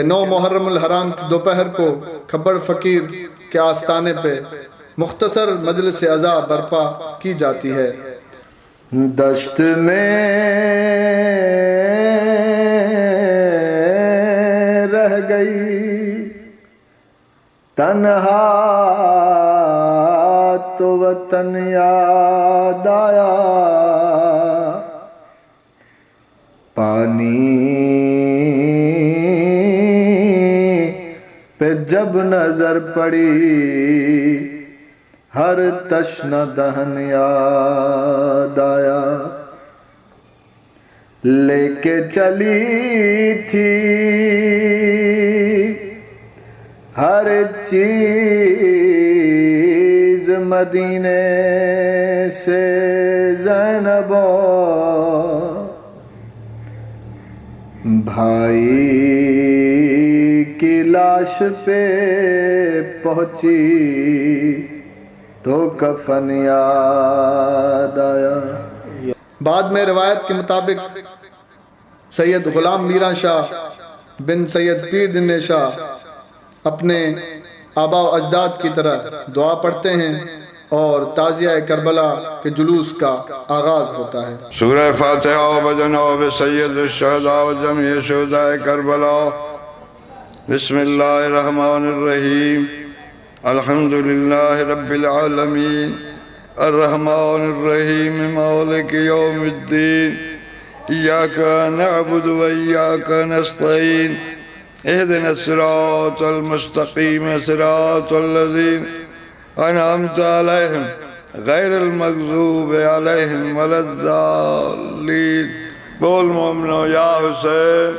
9 मुहर्रमुल हराम की दोपहर को खब्बड़ फ़कीर के आस्थाने पे मुख्तसर मजलिस अज़ा बर्पा की जाती है। दश्त में रह गई तन्हा तो वतन याद आया, पानी पे जब नजर पड़ी हर तश्ना दहन याद आया। लेके चली थी हर चीज मदीने से ज़ैनबो, भाई की लाश पे पहुंची तो कफन याद आया। बाद में रिवायत के मुताबिक सैयद गुलाम मीरा शाह बिन सैयद पीर दिन शाह अपने आबा अजदाद की तरह दुआ पढ़ते हैं और ताज़िया करबला के जुलूस का आगाज होता है। सूरह फातिहा व जनाब सैयद शुहदा व जमी शुहदा करबला। बिस्मिल्लाहिर रहमानिर रहीम। अल्हम्दुलिल्लाहि रब्बिल आलमीन अर्रहमानिर रहीम मालिकि यौमिद्दीन इय्याका नअबुदु व इय्याका नस्तईन इहदिनस सिरातल मुस्तकीम सिरातल लज़ीना अनअमता अलैहिम गैरिल मग़ज़ूबि अलैहिम वलद्दाल्लीन। बोल मोमिनो या हुसैन।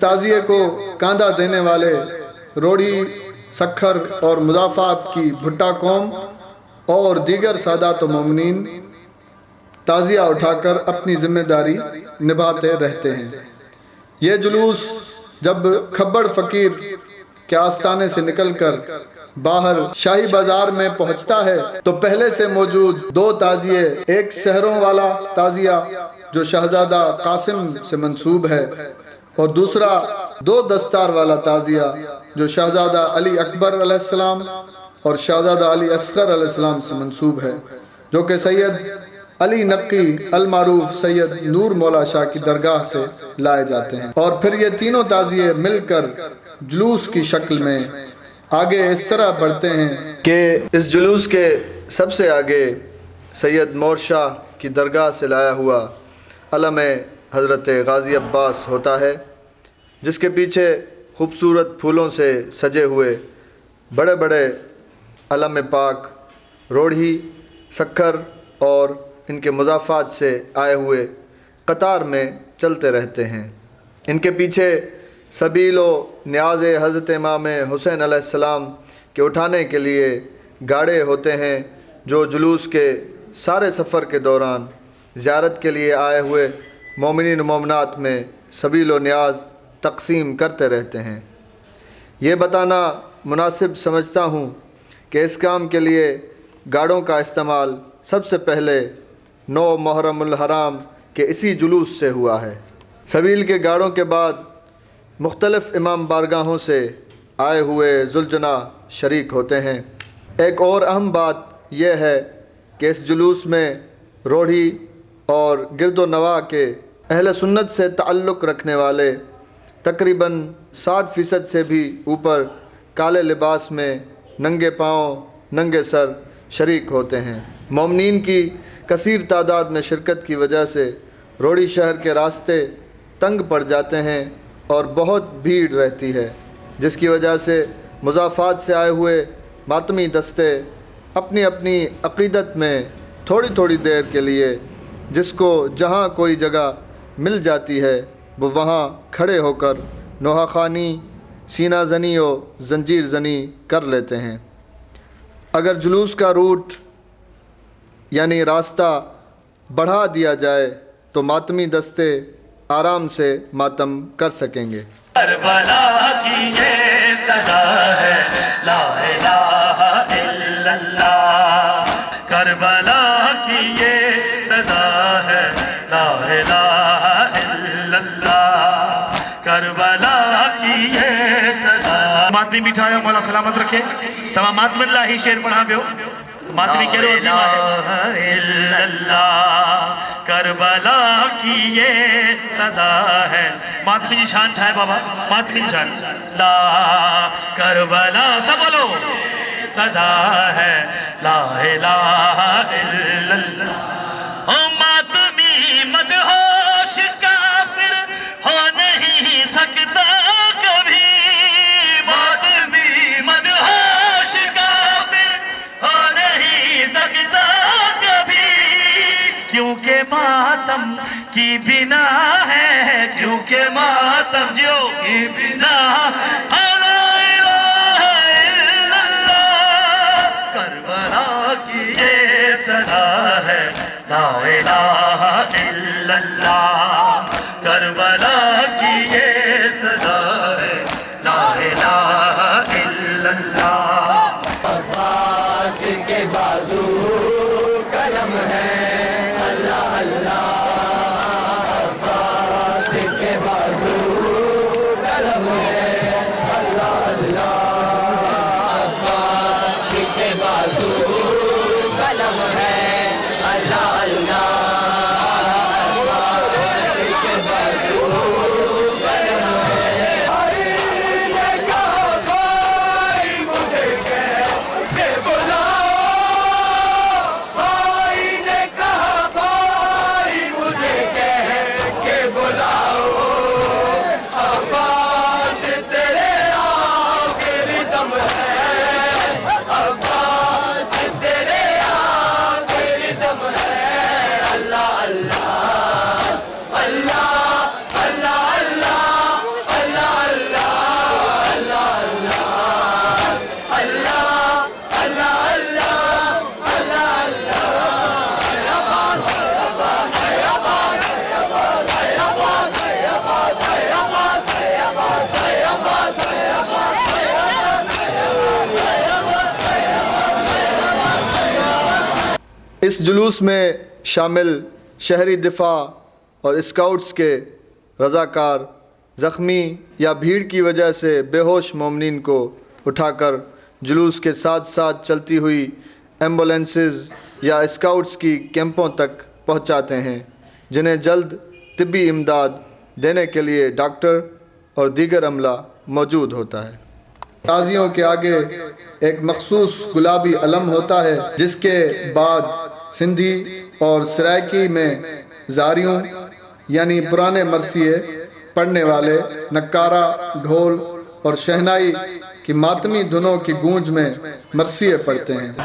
ताज़िए को कांधा देने वाले रोड़ी सखर और मुज़ाफ़ात की भुट्टा कौम और दीगर सादात मोमिनीन ताज़िया उठाकर अपनी जिम्मेदारी निभाते रहते हैं। ये जुलूस जब खब्बड़ फ़कीर के आस्थाने से निकलकर बाहर शाही बाजार में पहुंचता है तो पहले से मौजूद 2 ताज़िए, एक शहरों वाला ताज़िया जो शहजादा कासिम से मंसूब है और दूसरा 2 दस्तार वाला ताज़िया जो शहजादा अली अकबर अलैहिस्सलाम और शहजादा अली असगर अलैहिस्सलाम से मंसूब है, जो कि सैयद अली नक्की अल मारूफ सैयद नूर मौला शाह की दरगाह से लाए जाते हैं। और फिर ये तीनों ताज़िए मिलकर जुलूस की शक्ल में आगे इस तरह बढ़ते हैं कि इस जुलूस के सबसे आगे सैयद मौर शाह की दरगाह से लाया हुआ अलम हज़रत गाज़ी अब्बास होता है, जिसके पीछे खूबसूरत फूलों से सजे हुए बड़े बड़े अलम पाक, रोढ़ी, शक्कर और इनके मुज़ाफ़ात से आए हुए कतार में चलते रहते हैं। इनके पीछे सबीलो न्याज़ हज़रत इमाम हुसैन अलैहिस्सलाम के उठाने के लिए गाड़े होते हैं, जो जुलूस के सारे सफ़र के दौरान ज़ियारत के लिए आए हुए मोमिनीन मोमिनात में सबीलो न्याज तक़सीम करते रहते हैं। ये बताना मुनासिब समझता हूँ कि इस काम के लिए गाड़ों का इस्तेमाल सबसे पहले 9 मुहर्रमुल हराम के इसी जुलूस से हुआ है। सबील के गाड़ों के बाद मुख्तलिफ़ इमाम बारगाहों से आए हुए जुलजना शरीक होते हैं। एक और अहम बात यह है कि इस जुलूस में रोढ़ी और गिरदो नवा के अहले सुन्नत से ताल्लुक़ रखने वाले तकरीबन 60% से भी ऊपर काले लिबास में नंगे पाँव नंगे सर शरीक होते हैं। मोमिनीन की कसीर तादाद में शिरकत की वजह से रोड़ी शहर के रास्ते तंग पड़ जाते हैं और बहुत भीड़ रहती है, जिसकी वजह से मुज़ाफ़ात से आए हुए मातमी दस्ते अपनी अपनी अक़ीदत में थोड़ी थोड़ी देर के लिए जिसको जहाँ कोई जगह मिल जाती है वो वहाँ खड़े होकर नोहाखानी, सीना ज़नी और जंजीर ज़नी कर लेते हैं। अगर जुलूस का रूट यानी रास्ता बढ़ा दिया जाए तो मातमी दस्ते आराम से मातम कर सकेंगे। करबला की ये सजा है, ला इलाहा इल्लल्लाह। करबला की ये सजा है, ला इलाहा इल्लल्लाह। करबला की ये सजा। मातमी बिठाया, मौला सलामत रखे। तमाम मातमी लाही शेर पढ़ा पियो। मातमी के रोज़ करबला की ये सदा है। मातमी जी शान छाए बाबा, मातमी जी शान। ला करबला सब बोलो, सदा है, ला इलाहा इल्लल्लाह। ओ मातमी मदहोश काफिर हो नहीं सकता कभी। मातमी मदहोश काफिर हो नहीं सकता कभी, क्योंकि मातम की बिना है, क्योंकि मातम जो की बिना। ला इलाहा इल्लल्लाह। करबला की ये सदा है, ला इलाहा इल्लल्लाह। करबला की ये सदा है, ला इलाहा इल्लल्लाह। अब्बास के बाजू कलम है, अल्लाह अल्लाह। अब्बास के बाजू कलम है, अल्लाह अल्लाह। अब्बास के बाजू कलम है, अल्लाह अल्लाह। अब्बास के बाजू कलम है। भाई ने कहा भाई मुझे कह के बुलाओ। भाई ने कहा भाई मुझे कह के बुलाओ। अब्बास तेरे आखिरी दम है, अब्बास तेरे आखिरी दम है। अल्लाह अल्लाह अल्लाह अल्लाह अल्लाह अल्लाह अल्लाह अल्लाह अल्लाह अल्लाह अल्लाह इस जुलूस में शामिल शहरी दिफा और स्काउट्स के रज़ाकार ज़ख्मी या भीड़ की वजह से बेहोश मोमिनीन को उठाकर जुलूस के साथ साथ चलती हुई एम्बुलेंसेस या स्काउट्स की कैंपों तक पहुंचाते हैं, जिन्हें जल्द तिब्बी इमदाद देने के लिए डॉक्टर और दीगर अमला मौजूद होता है। ताज़ियों के आगे एक मखसूस गुलाबी अलम होता है, जिसके बाद सिंधी और सराइकी में जारियों यानी पुराने मरसिए पढ़ने वाले नक्कारा, ढोल और शहनाई कि मातमी धुनों की गूंज में मरसिए पढ़ते हैं।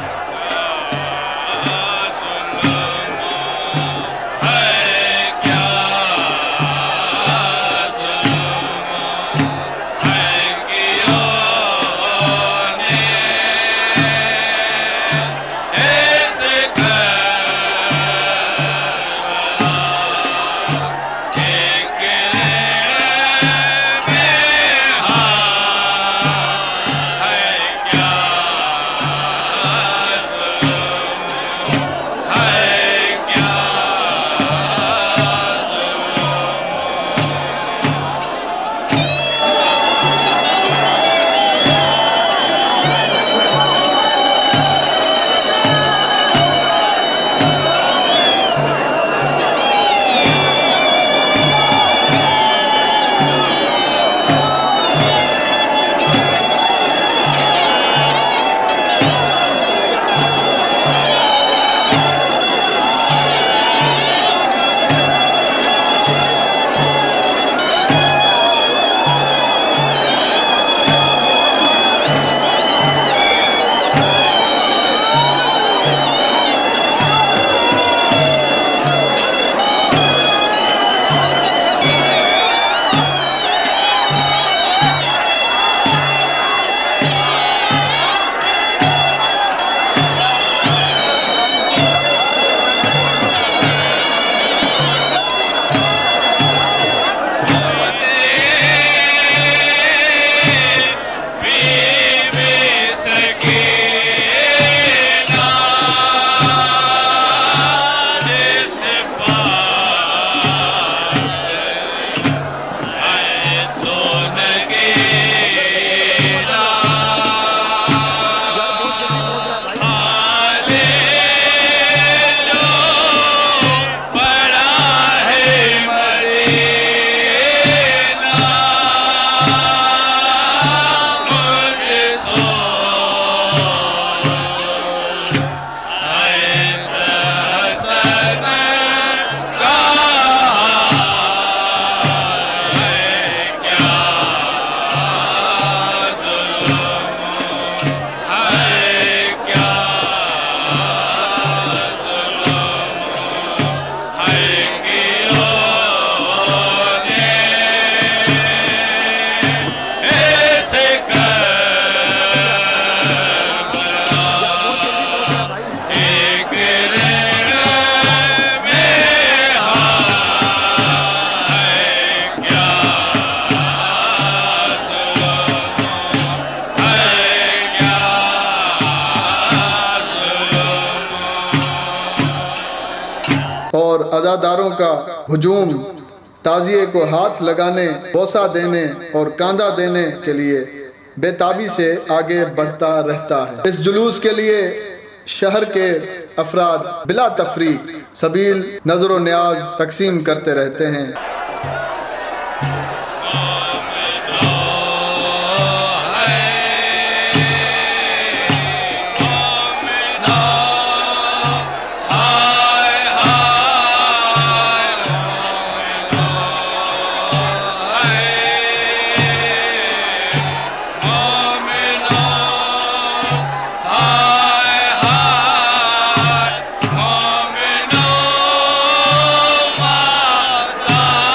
और अज़ादारों का हुजूम ताज़िए को हाथ लगाने, बोसा देने और कांधा देने के लिए बेताबी से आगे बढ़ता रहता है। इस जुलूस के लिए शहर के अफराद बिला तफरीक सबील नजर न्याज तकसीम करते रहते हैं। Allah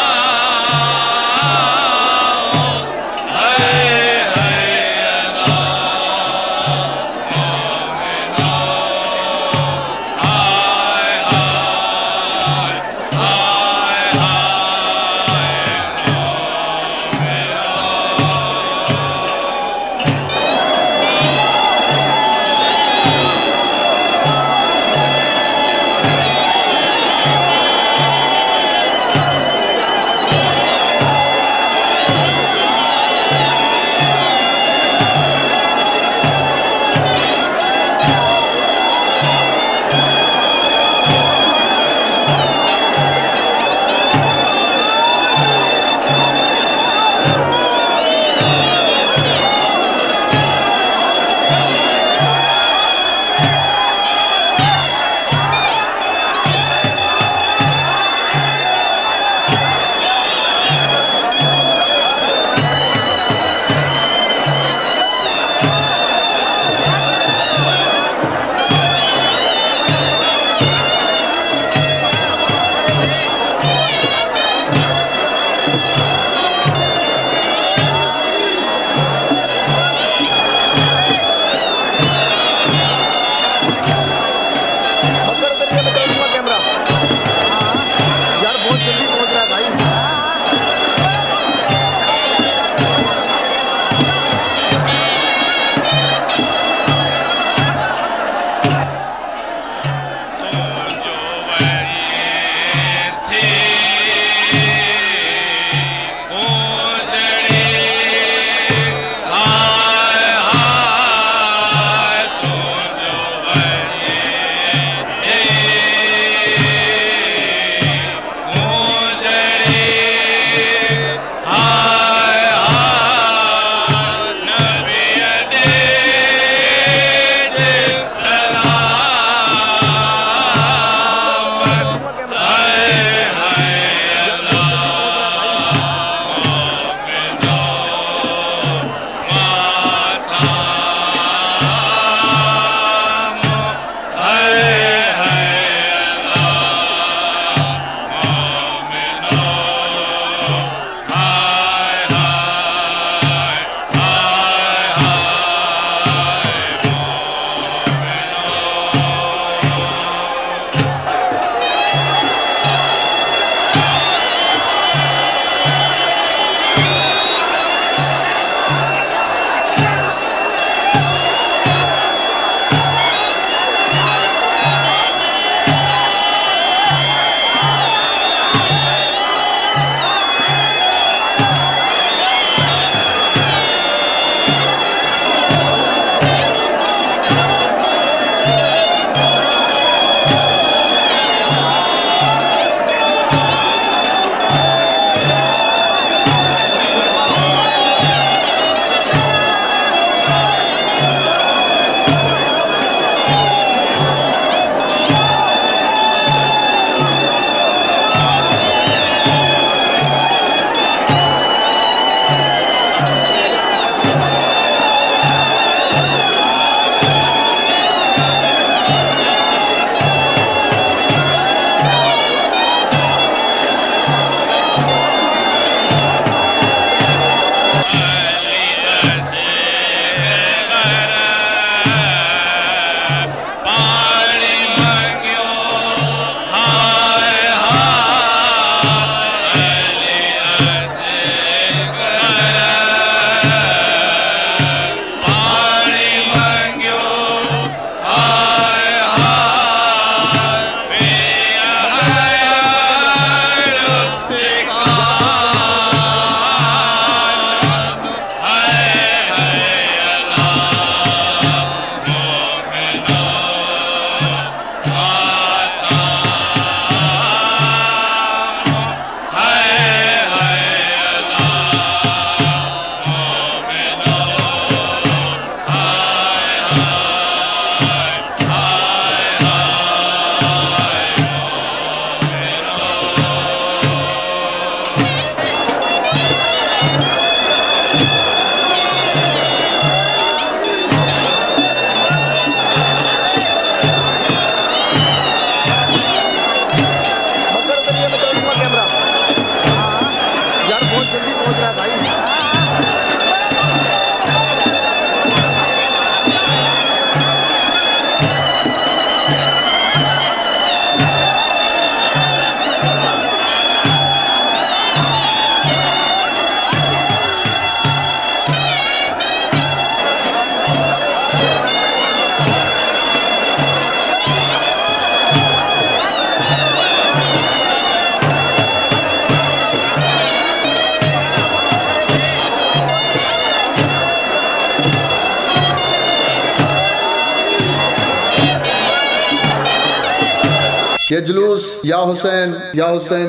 ये जुलूस या हुसैन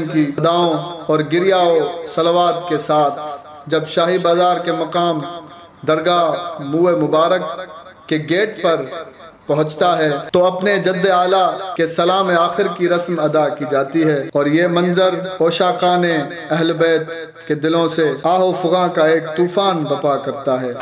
की अदाओं और गिरियाओं सलवात के साथ जब शाही बाजार के मकाम दरगाह मुए मुबारक के गेट पर पहुंचता है तो अपने जद्द आला के सलाम आखिर की रस्म अदा की जाती है और ये मंजर पोशाकाने अहल बैत के दिलों से आहो फुगा का एक तूफान बपा करता है।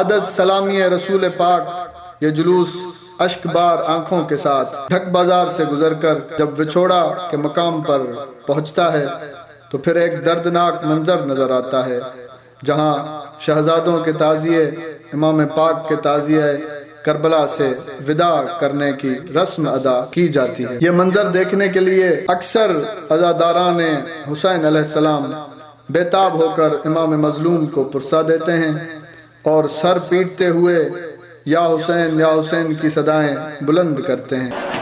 बाद सलामी रसूल पाक ये जुलूस अश्कबार आंखों के साथ ढक बाजार से गुजरकर जब विछोड़ा के मकाम पर पहुंचता है तो फिर एक दर्दनाक मंजर नजर आता है, जहां शहजादों के ताजिए इमाम पाक के ताजिए करबला से विदा करने की रस्म अदा की जाती है। ये मंजर देखने के लिए अक्सर अज़ादारान हुसैन अलैहिस्सलाम बेताब होकर इमाम मजलूम को पुरसा देते हैं और सर पीटते हुए या हुसैन की सदाएं बुलंद करते हैं।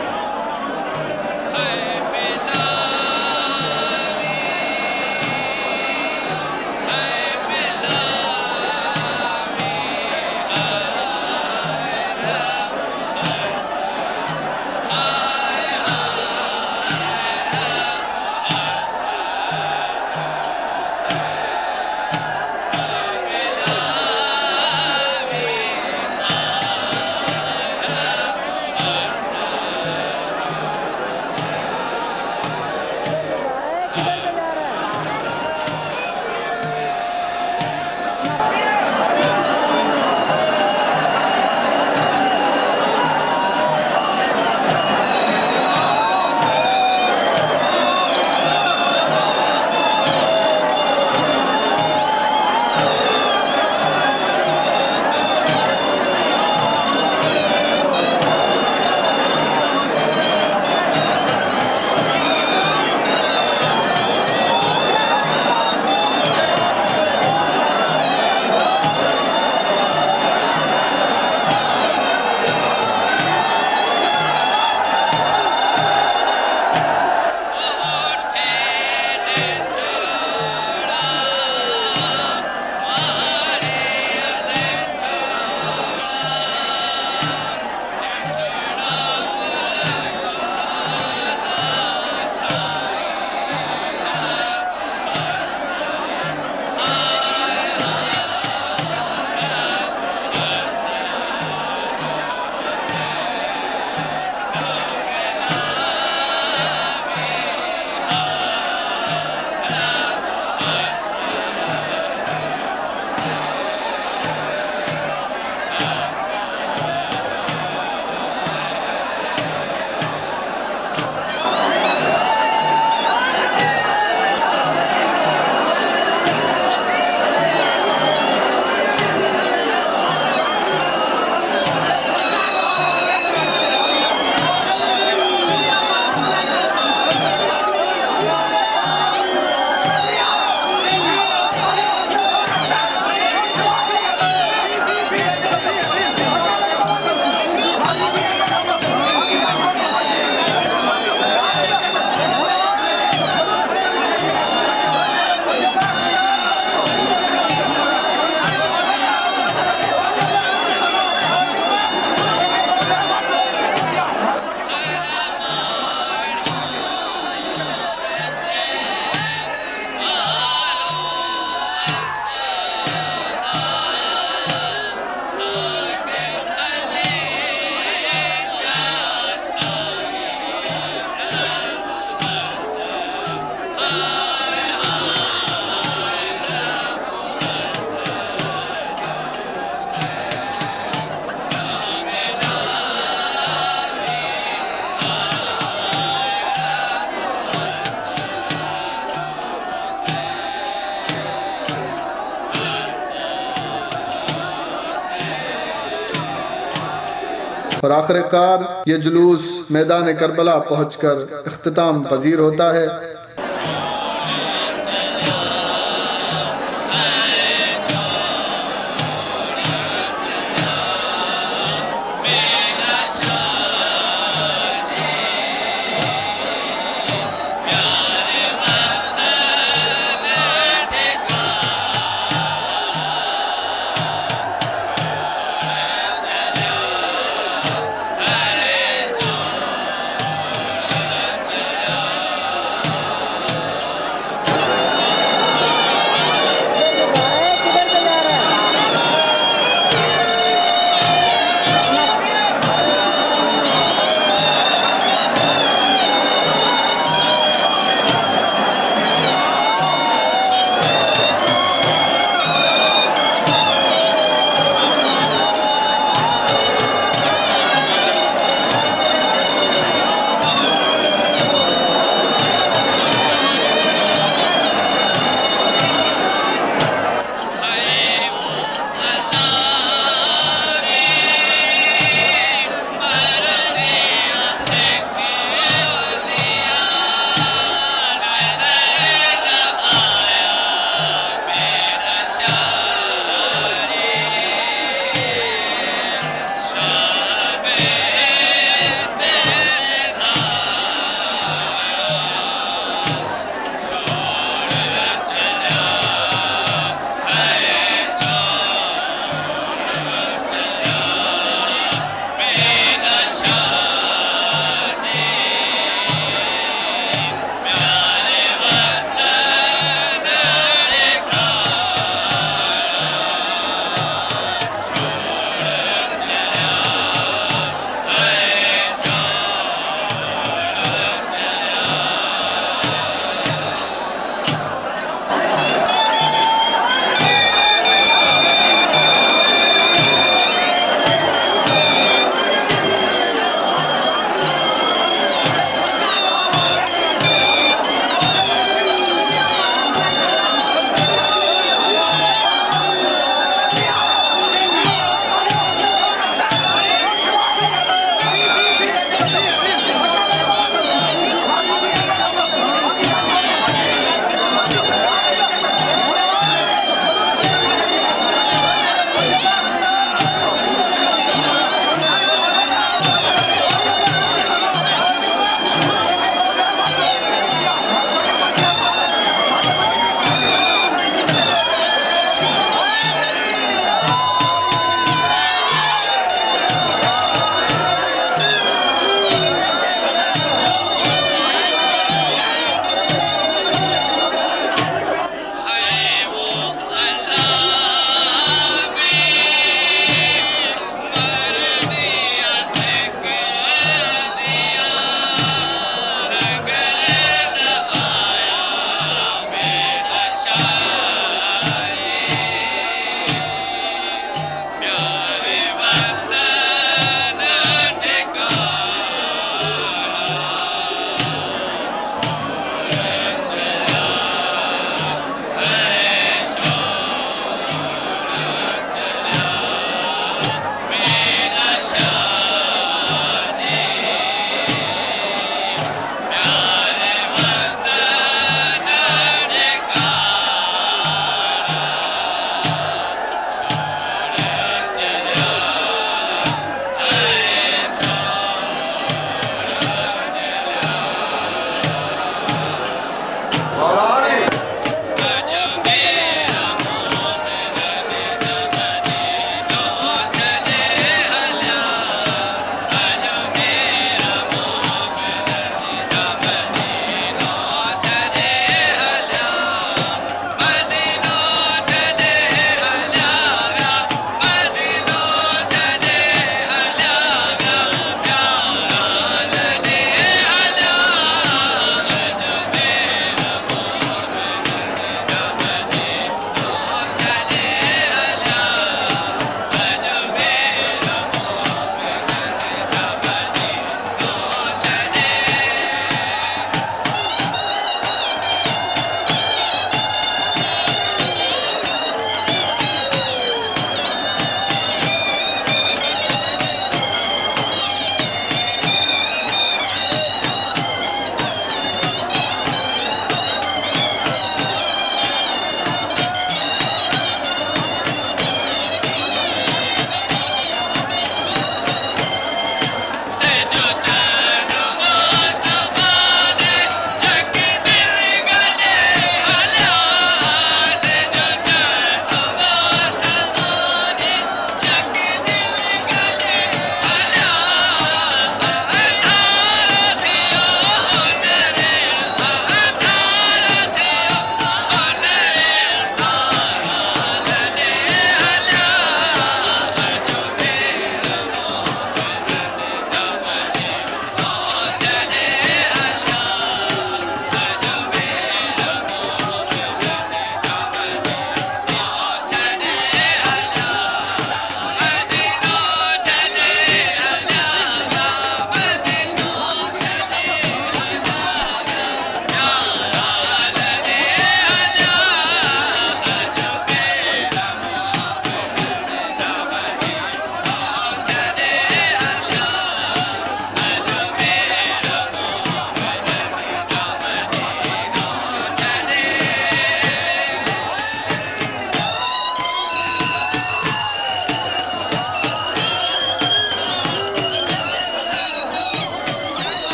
और आखिरकार ये जुलूस मैदान करबला पहुंचकर इख्तिताम पजीर होता है।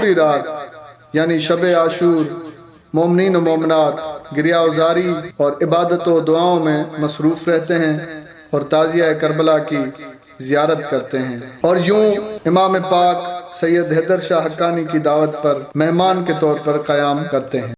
पूरी रात यानी शब आशूर मोमिनीन और मोमिनात गिरियावजारी और इबादत व दुआओं में मसरूफ़ रहते हैं और ताज़िया करबला की ज़ियारत करते हैं। और यूं इमाम पाक सैयद हैदर शाह हक्कानी की दावत पर मेहमान के तौर पर क़याम करते हैं।